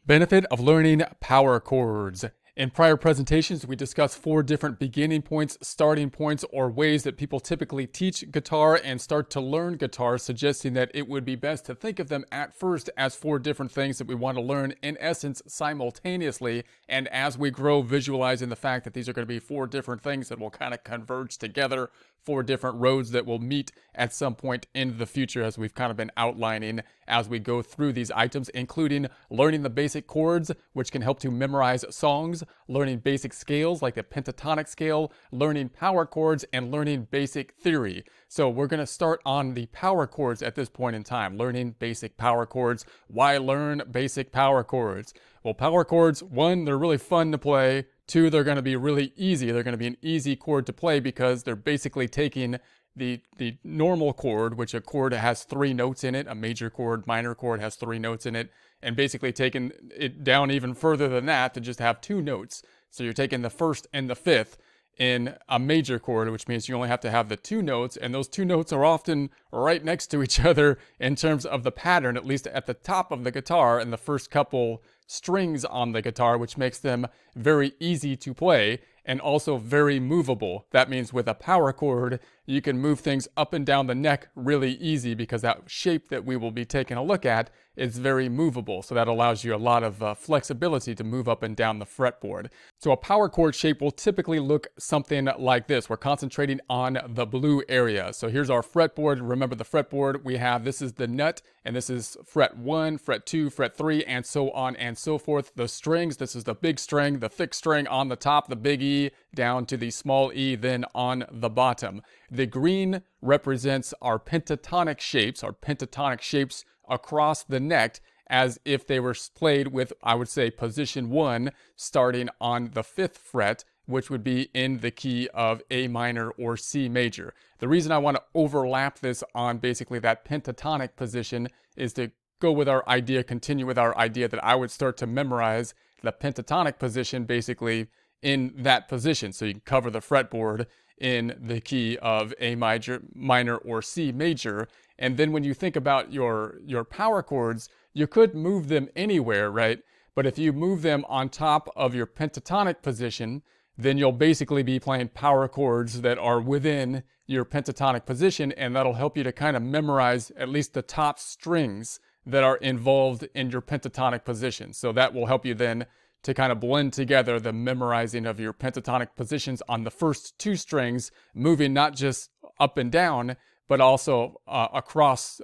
Benefit of learning power chords. In prior presentations, we discussed 4 different beginning points, starting points, or ways that people typically teach guitar and start to learn guitar, suggesting that it would be best to think of them at first as 4 different things that we want to learn in essence simultaneously. And as we grow, visualizing the fact that these are going to be 4 different things that will kind of converge together, 4 different roads that will meet at some point in the future, as we've kind of been outlining as we go through these items, including learning the basic chords, which can help to memorize songs, learning basic scales like the pentatonic scale, learning power chords, and learning basic theory. So we're going to start on the power chords at this point in time, learning basic power chords. Why learn basic power chords? Well, power chords, 1, they're really fun to play. 2, they're going to be really easy. They're going to be an easy chord to play because they're basically taking the normal chord, which a chord has 3 notes in it. A major chord, minor chord has 3 notes in it, and basically taking it down even further than that to just have 2 notes. So you're taking the 1st and the 5th in a major chord, which means you only have to have the 2 notes, and those 2 notes are often right next to each other in terms of the pattern, at least at the top of the guitar and the first couple strings on the guitar, which makes them very easy to play and also very movable. That means with a power chord, you can move things up and down the neck really easy because that shape that we will be taking a look at is very movable. So that allows you a lot of flexibility to move up and down the fretboard. So a power chord shape will typically look something like this. We're concentrating on the blue area. So here's our fretboard. Remember the fretboard we have, this is the nut, and this is fret 1, fret 2, fret 3, and so on and so forth. The strings, this is the big string, the thick string on the top, the big E, down to the small e, then on the bottom. The green represents our pentatonic shapes across the neck, as if they were played with, I would say, position 1, starting on the 5th fret, which would be in the key of A minor or C major. The reason I want to overlap this on basically that pentatonic position is to go with our idea, continue with our idea that I would start to memorize the pentatonic position basically in that position. So you can cover the fretboard in the key of A minor or C major. And then when you think about your power chords, you could move them anywhere, right? But if you move them on top of your pentatonic position, then you'll basically be playing power chords that are within your pentatonic position, and that'll help you to kind of memorize at least the top strings that are involved in your pentatonic position. So that will help you then to kind of blend together the memorizing of your pentatonic positions on the first 2 strings, moving not just up and down, but also across,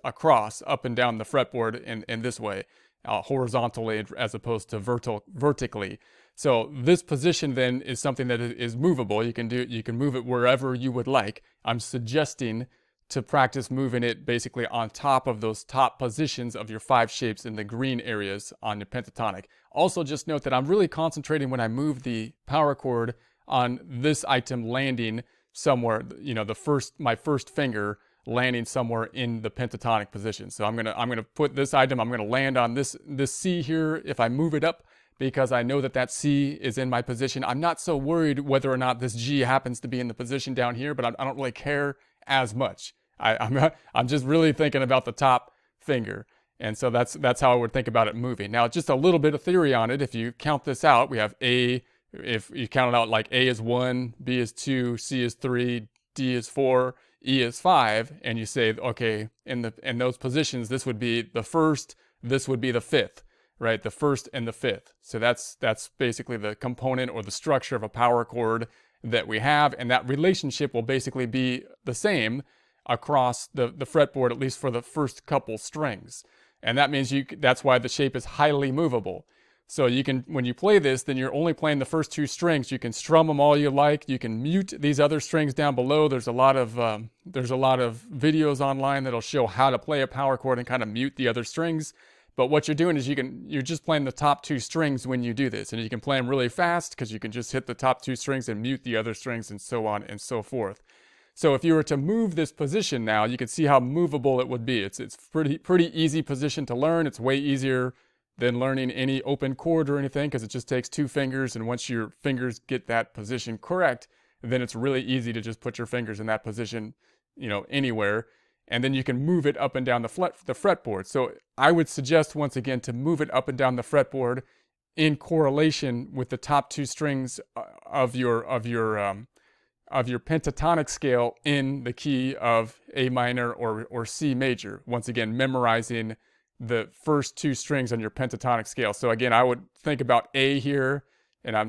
up and down the fretboard in this way, horizontally as opposed to vertically. So this position then is something that is movable. You can move it wherever you would like. I'm suggesting to practice moving it basically on top of those top positions of your 5 shapes in the green areas on your pentatonic. Also, just note that I'm really concentrating when I move the power chord on this item landing somewhere, my first finger landing somewhere in the pentatonic position. So I'm gonna put this item, I'm gonna land on this C here if I move it up, because I know that C is in my position. I'm not so worried whether or not this G happens to be in the position down here, but I don't really care as much. I'm just really thinking about the top finger. And so that's how I would think about it moving. Now, just a little bit of theory on it. If you count this out, we have A, if you count it out like A is 1, B is 2, C is 3, D is 4, E is 5, and you say, okay, in those positions, this would be the 1st, this would be the 5th, right? The 1st and the 5th. So that's basically the component or the structure of a power chord that we have, and that relationship will basically be the same across the fretboard, at least for the first couple strings. And that means that's why the shape is highly movable. So you can, when you play this, then you're only playing the first 2 strings. You can strum them all you like. You can mute these other strings down below. There's a lot of videos online that'll show how to play a power chord and kind of mute the other strings. But what you're doing is you're just playing the top 2 strings when you do this, and you can play them really fast because you can just hit the top 2 strings and mute the other strings and so on and so forth. So if you were to move this position now, you can see how movable it would be. It's pretty easy position to learn. It's way easier than learning any open chord or anything because it just takes 2 fingers, and once your fingers get that position correct, then it's really easy to just put your fingers in that position, anywhere. and then you can move it up and down the fretboard. So I would suggest, once again, to move it up and down the fretboard in correlation with the top two strings of your pentatonic scale in the key of A minor or C major. Once again, memorizing the first two strings on your pentatonic scale. So again, I would think about A here, and I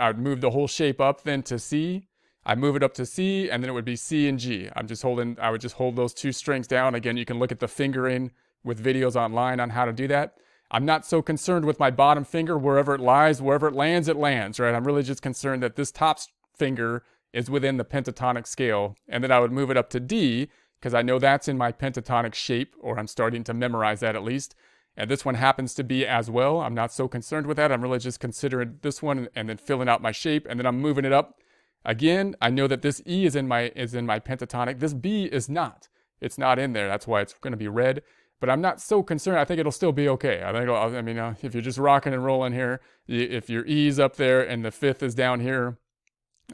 would move the whole shape up then to C. I move it up to C, and then it would be C and G. I would just hold those two strings down. Again, you can look at the fingering with videos online on how to do that. I'm not so concerned with my bottom finger, wherever it lies, wherever it lands, right? I'm really just concerned that this top finger is within the pentatonic scale. And then I would move it up to D, because I know that's in my pentatonic shape, or I'm starting to memorize that at least. And this one happens to be as well. I'm not so concerned with that. I'm really just considering this one and then filling out my shape, and then I'm moving it up. Again, I know that this E is in my pentatonic. This B is not. It's not in there. That's why it's going to be red. But I'm not so concerned. I think it'll still be okay. If you're just rocking and rolling here, if your E's up there and the fifth is down here,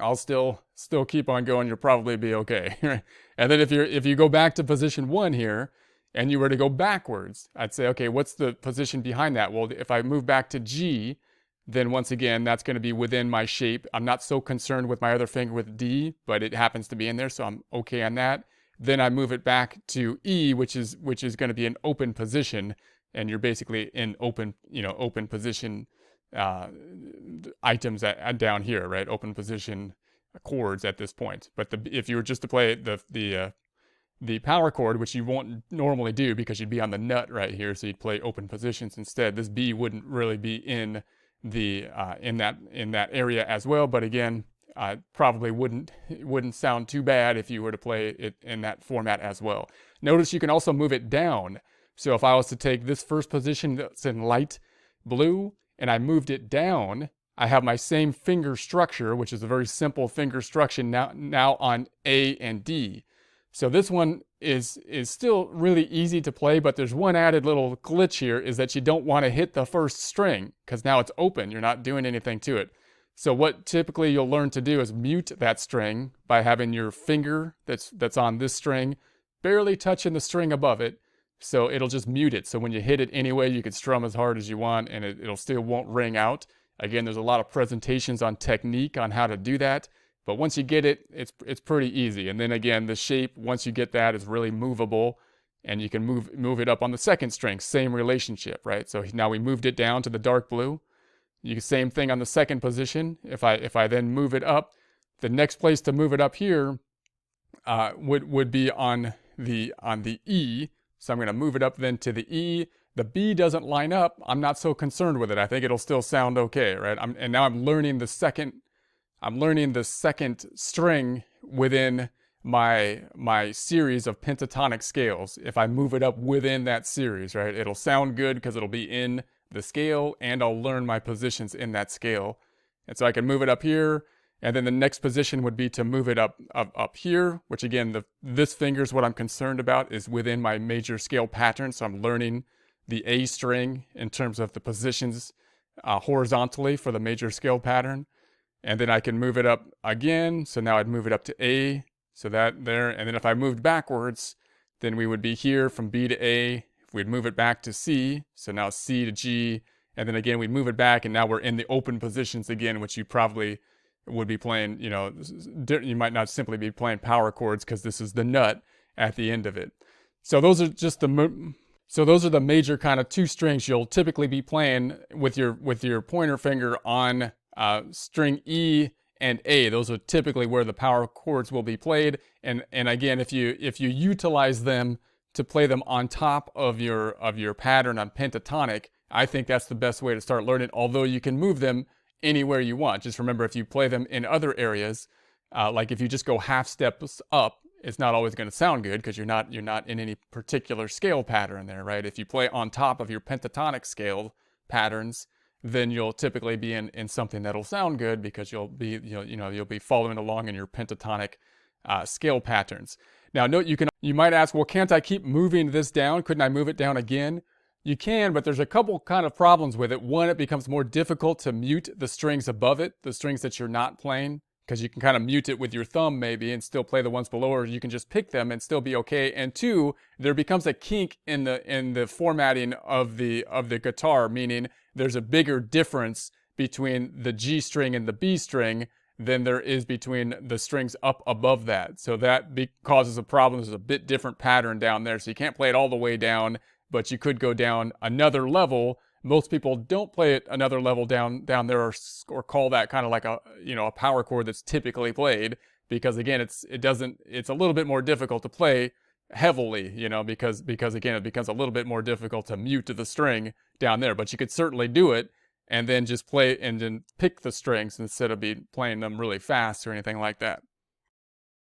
I'll still keep on going. You'll probably be okay. And then if you go back to position 1 here, and you were to go backwards, I'd say, okay, what's the position behind that? Well, if I move back to G, then once again, that's going to be within my shape. I'm not so concerned with my other finger with D, but it happens to be in there, so I'm okay on that. Then I move it back to E, which is going to be an open position, and you're basically in open position items down here, right? Open position chords at this point. But if you were just to play the power chord, which you won't normally do because you'd be on the nut right here, so you'd play open positions instead. This B wouldn't really be in that area as well, but again, probably wouldn't sound too bad if you were to play it in that format as well. Notice you can also move it down. So if I was to take this first position that's in light blue and I moved it down, I have my same finger structure, which is a very simple finger structure now on A and D. So this one is still really easy to play, but there's one added little glitch here, is that you don't want to hit the first string because now it's open. You're not doing anything to it. So what typically you'll learn to do is mute that string by having your finger that's on this string barely touching the string above it. So it'll just mute it. So when you hit it anyway, you can strum as hard as you want and it'll still won't ring out. Again, there's a lot of presentations on technique on how to do that. But once you get it, it's pretty easy. And then again, the shape, once you get that, is really movable. And you can move it up on the second string. Same relationship, right? So now we moved it down to the dark blue. Same thing on the second position. If I then move it up, the next place to move it up here would be on the E. So I'm going to move it up then to the E. The B doesn't line up. I'm not so concerned with it. I think it'll still sound okay, right? And now I'm learning the second string within my series of pentatonic scales. If I move it up within that series, right, it'll sound good because it'll be in the scale and I'll learn my positions in that scale. And so I can move it up here, and then the next position would be to move it up here, which again, this finger is what I'm concerned about, is within my major scale pattern. So I'm learning the A string in terms of the positions horizontally for the major scale pattern. And then I can move it up again. So now I'd move it up to A. So that there. And then if I moved backwards, then we would be here from B to A. We'd move it back to C. So now C to G. And then again, we'd move it back. And now we're in the open positions again, which you probably would be playing, you might not simply be playing power chords because this is the nut at the end of it. So those are just the major kind of two strings you'll typically be playing with your pointer finger on string E and A. Those are typically where the power chords will be played. And again, if you utilize them to play them on top of your pattern on pentatonic, I think that's the best way to start learning, although you can move them anywhere you want. Just remember, if you play them in other areas, like if you just go half steps up, it's not always going to sound good because you're not in any particular scale pattern there, right? If you play on top of your pentatonic scale patterns, then you'll typically be in something that'll sound good because you'll be following along in your pentatonic scale patterns. Now, note you might ask, well, can't I keep moving this down? Couldn't I move it down again? You can, but there's a couple kind of problems with it. One, it becomes more difficult to mute the strings above it, the strings that you're not playing, because you can kind of mute it with your thumb maybe and still play the ones below, or you can just pick them and still be okay. And two, there becomes a kink in the formatting of the guitar, meaning there's a bigger difference between the G string and the B string than there is between the strings up above that. So that causes a problem. There's a bit different pattern down there. So you can't play it all the way down, but you could go down another level. Most people don't play it another level down there, or call that kind of like a, you know, a power chord that's typically played, because again, it's a little bit more difficult to play heavily, you know, because again, it becomes a little bit more difficult to mute the string down there. But you could certainly do it and then just play and then pick the strings instead of playing them really fast or anything like that.